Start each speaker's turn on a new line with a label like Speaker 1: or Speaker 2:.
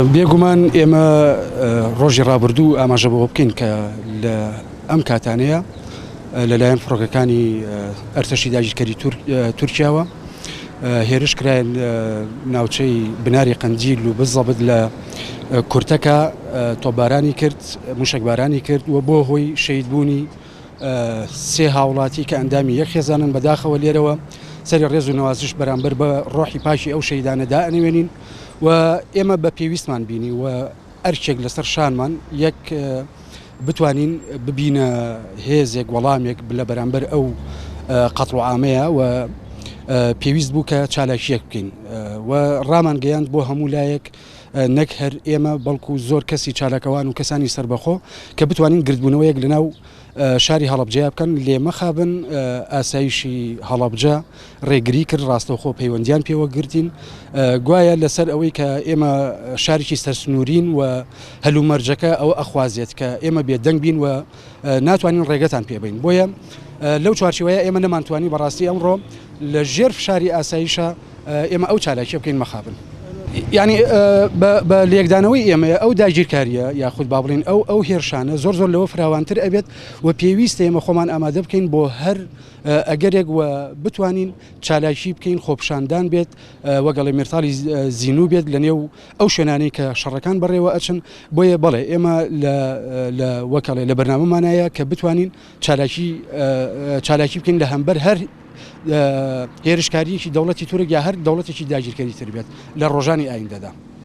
Speaker 1: بێگومان ئێمە ڕۆژی ڕابردوو ئاماژەبەوە بکەین کە لە ئەم کاتانەیە لەلایەن فڕۆکەکانی ئەرتەشی داگیرکەری تورکیاوە هێرش کرایەن ناوچەی بناری قەندیل و بزەبت لە کورتەکە تۆپبارانی کرد، موشکبارانی کرد و بۆ هۆی شەیدبوونی سێ هاوڵاتی کە ئەندامی یەک خێزانن بەداخەوە لێرەوە سەری ڕێز و نەوازش بەرامبەر بە ڕۆحی پاشی ئەو شەیدانەدا ئەنوێنین و ئێمە بە پێویستمان بینی و ئەرکێک لەسەر شانمان یەک بتوانین ببینە هێزێک وەڵامێک لە بەرامبەر ئەو قەتڵ و عامەیە و پێویست بوو کە چالاکیەک بکەین و ڕامان گەیاند بۆ هەموو لایەک نەک هەر ئێمە بەڵکو زۆر کەسی چالاکەوان و کەسانی سربەخۆ کە بتوانین گردبوونەوەیەک لەناو شاری هەڵەبجەیە بکەن لێ مەخابن ئاسایشی هەڵەبجە ڕێگری کرد ڕاستەوخۆ پەیوەندیان پێوە گرتین گوایە لەسەر ئەوەی کە ئێمە شارێکی سەرسنوورین و هەلومەرجەکە ئەوە ئەخوازێت کە ئێمە بێدەنگ بین و ناتوانین ڕێگەتان پێبین بۆیە لەو چوارچێوەیە ئێمە نەمانتوانی بەڕاستی ئەمڕۆ لە ژێر فشاری ئاسایشە ئێمە ئەو چالاکیە بکەین مەخابن. یعنی بە لێکدانەوەی ئێمە ئەو داگیرکاریە یاخود با بڵین ئەو هێرشانە زۆر لەوە فراوانتر ئەبێت و پێویستە ئێمە خۆمان ئامادە بکەین بۆ هەر ئەگەرێک و بتوانین چالاکی بکەین خۆپشاندان بێت وەگەڵی مێرتاڵی زیینوو بێت لە نێو ئەو شوێنانەی کە شەڕەکان بەڕێوە ئەچن بۆیە بەڵێ ئێمە وەکەڵێ لە بەرنامەمانایە کە بتوانین چالاکی بکەین لە هەمبەر هەر هێرشکاریەکی دەوڵەتی تورک یا هەر دەوڵەتێکی داگیرکەری تر بێت لە ڕۆژانی ئایندەدا.